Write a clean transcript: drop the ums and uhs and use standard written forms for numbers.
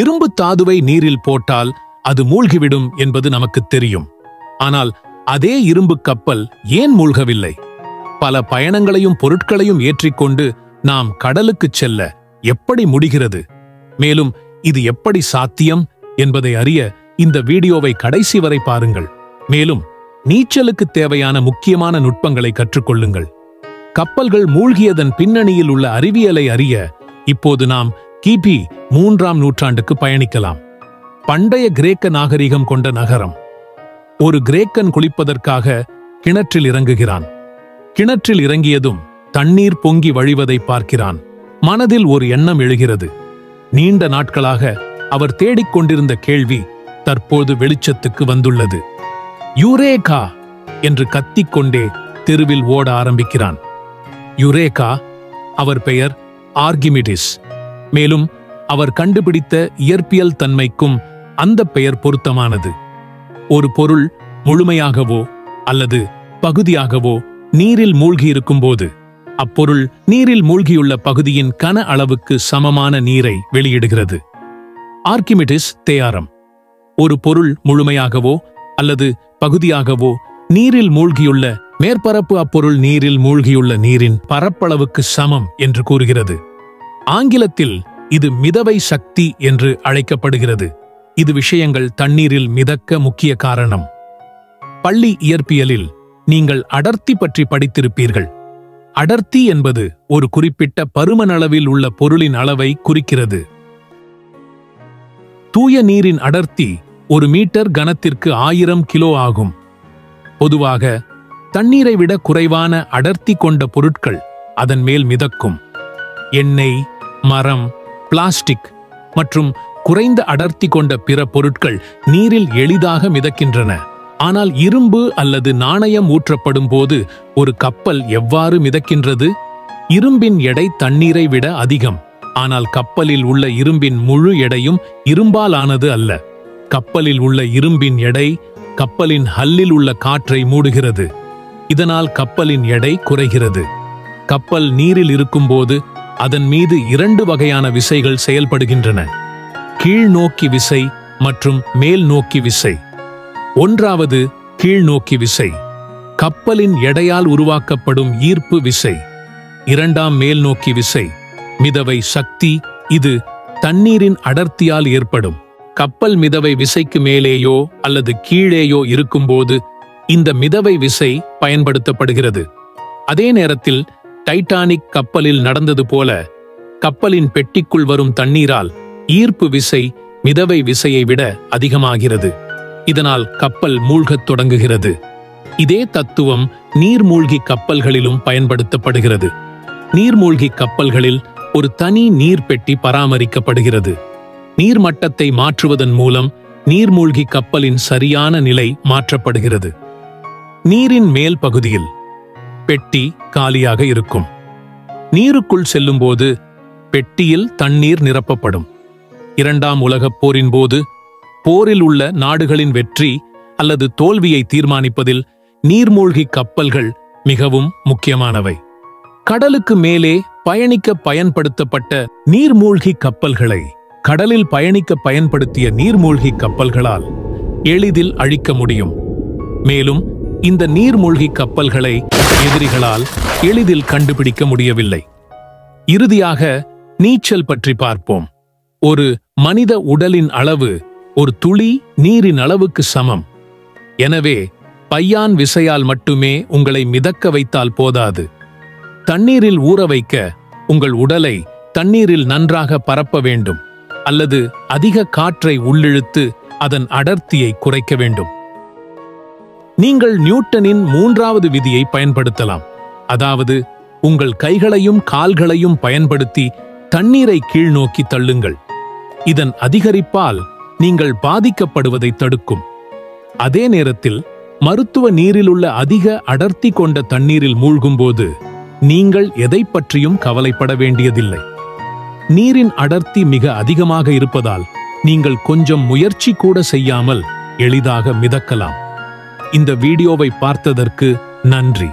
இரும்பு தாதுவை நீரில் போட்டால் அது மூழ்கிவிடும் என்பது நமக்கு தெரியும். ஆனால் அதே இரும்பு கப்பல் ஏன் மூழ்கவில்லை? பல பயணங்களையும் பொருட்களையும் ஏற்றிக்கொண்டு நாம் கடலுக்குச் செல்ல எப்படி முடிகிறது? மேலும் இது எப்படி சாத்தியம் என்பதை அறிய இந்த வீடியோவை கடைசி வரை பாருங்கள். மேலும் நீச்சலுக்கு தேவையான முக்கியமான நுட்பங்களை கற்றுக்கொள்ளுங்கள். கப்பல்கள் மூழ்கியதன் பின்னணியில் உள்ள அறிவியலை அறிய இப்போது நாம் கிபி 3ஆம் நூற்றாண்டுக்கு பயணிக்கலாம். பண்டைய கிரேக்க நாகரிகம் கொண்ட நகரம். ஒரு கிரேக்கன் குளிப்பதற்காக கிணற்றில் இறங்குகிறான். கிணற்றில் இறங்கியதும் தண்ணீர் பொங்கி வழிவதை பார்க்கிறான். மனதில் ஒரு எண்ணம் எழுகிறது. நீண்ட நாட்களாக அவர் தேடிக்கொண்டிருந்த கேள்வி தற்போது வெளிச்சத்துக்கு வந்துள்ளது. யுரேகா என்று கத்திக்கொண்டே தெருவில் ஓட ஆரம்பிக்கிறான். யுரேகா, அவர் பெயர் ஆர்கிமிடிஸ். மேலும் அவர் கண்டுபிடித்த இயற்பியல் தன்மைக்கும் அந்த பெயர் பொருத்தமானது. ஒரு பொருள் முழுமையாகவோ அல்லது பகுதியாகவோ நீரில் மூழ்கியிருக்கும்போது அப்பொருள் நீரில் மூழ்கியுள்ள பகுதியின் கன அளவுக்கு சமமான நீரை வெளியிடுகிறது. ஆர்கிமிடிஸ் தேயாரம். ஒரு பொருள் முழுமையாகவோ அல்லது பகுதியாகவோ நீரில் மூழ்கியுள்ள மேற்பரப்பு அப்பொருள் நீரில் மூழ்கியுள்ள நீரின் பரப்பளவுக்கு சமம் என்று கூறுகிறது. ஆங்கிலத்தில் இது மிதவை சக்தி என்று அழைக்கப்படுகிறது. இது விஷயங்கள் தண்ணீரில் மிதக்க முக்கிய காரணம். பள்ளி இயற்பியலில் நீங்கள் அடர்த்தி பற்றி படித்திருப்பீர்கள். அடர்த்தி என்பது ஒரு குறிப்பிட்ட பருமனளவில் உள்ள பொருளின் அளவை குறிக்கிறது. தூய நீரின் அடர்த்தி 1 மீட்டர் கனத்திற்கு 1000 கிலோ ஆகும். பொதுவாக தண்ணீரை விட குறைவான அடர்த்தி கொண்ட பொருட்கள் அதன் மேல் மிதக்கும். எண்ணெய், மரம், பிளாஸ்டிக் மற்றும் குறைந்த அடர்த்தி கொண்ட பிற பொருட்கள் நீரில் எளிதாக மிதக்கின்றன. ஆனால் இரும்பு அல்லது நாணயம் ஊற்றப்படும் போது ஒரு கப்பல் எவ்வாறு மிதக்கின்றது? இரும்பின் எடை தண்ணீரை விட அதிகம். ஆனால் கப்பலில் உள்ள இரும்பின் முழு எடையும் இரும்பால் ஆனது அல்ல. கப்பலில் உள்ள இரும்பின் எடை கப்பலின் ஹல்லில் உள்ள காற்றை மூடுகிறது. இதனால் கப்பலின் எடை குறைகிறது. கப்பல் நீரில் இருக்கும்போது அதன் மீது 2 வகையான விசைகள் செயல்படுகின்றன. கீழ்நோக்கி விசை மற்றும் மேல் நோக்கி விசை. ஒன்றாவது கீழ்நோக்கி விசை, கப்பலின் எடையால் உருவாக்கப்படும் ஈர்ப்பு விசை. இரண்டாம் மேல் நோக்கி விசை, மிதவை சக்தி. இது தண்ணீரின் அடர்த்தியால் ஏற்படும். கப்பல் மிதவை விசைக்கு மேலேயோ அல்லது கீழேயோ இருக்கும்போது இந்த மிதவை விசை பயன்படுத்தப்படுகிறது. அதே நேரத்தில் டைட்டானிக் கப்பலில் நடந்தது போல கப்பலின் பெட்டிக்குள் வரும் தண்ணீரால் ஈர்ப்பு விசை மிதவை விசையை விட அதிகமாகிறது. இதனால் கப்பல் மூழ்கத் தொடங்குகிறது. இதே தத்துவம் நீர்மூழ்கி கப்பல்களிலும் பயன்படுத்தப்படுகிறது. நீர்மூழ்கி கப்பல்களில் ஒரு தனி நீர் பெட்டி பராமரிக்கப்படுகிறது. நீர்மட்டத்தை மாற்றுவதன் மூலம் நீர்மூழ்கி கப்பலின் சரியான நிலை மாற்றப்படுகிறது. நீரின் மேல் பகுதியில் பெட்டி காலியாக இருக்கும். நீருக்குள் செல்லும்போது பெட்டியில் தண்ணீர் நிரப்பப்படும். 2ஆம் உலகப் போரின் போது போரில் உள்ள நாடுகளின் வெற்றி அல்லது தோல்வியை தீர்மானிப்பதில் நீர்மூழ்கி கப்பல்கள் மிகவும் முக்கியமானவை. கடலுக்கு மேலே பயணிக்க பயன்படுத்தப்பட்ட நீர்மூழ்கி கப்பல்களை கடலில் பயணிக்க பயன்படுத்திய நீர்மூழ்கி கப்பல்களால் எளிதில் அழிக்க முடியும். மேலும் இந்த நீர்மூழ்கி கப்பல்களை எதிரிகளால் எளிதில் கண்டுபிடிக்க முடியவில்லை. இறுதியாக நீச்சல் பற்றி பார்ப்போம். ஒரு மனித உடலின் அளவு ஒரு துளி நீரின் அளவுக்கு சமம். எனவே பையான் விசையால் மட்டுமே உங்களை மிதக்க வைத்தால் போதாது. தண்ணீரில் ஊற வைக்க உங்கள் உடலை தண்ணீரில் நன்றாக பரப்ப வேண்டும் அல்லது அதிக காற்றை உள்ளிழுத்து அதன் அடர்த்தியை குறைக்க வேண்டும். நீங்கள் நியூட்டனின் 3வது விதியை பயன்படுத்தலாம். அதாவது உங்கள் கைகளையும் கால்களையும் பயன்படுத்தி தண்ணீரை கீழ்நோக்கி தள்ளுங்கள். இதன் அதிகரிப்பால் நீங்கள் பாதிக்கப்படுவதை தடுக்கும். அதே நேரத்தில் மருத்துவ நீரிலுள்ள அதிக அடர்த்தி கொண்ட தண்ணீரில் மூழ்கும்போது நீங்கள் எதை பற்றியும் கவலைப்பட வேண்டியதில்லை. நீரின் அடர்த்தி மிக அதிகமாக இருப்பதால் நீங்கள் கொஞ்சம் முயற்சி கூட செய்யாமல் எளிதாக மிதக்கலாம். இந்த வீடியோவை பார்த்ததற்கு நன்றி.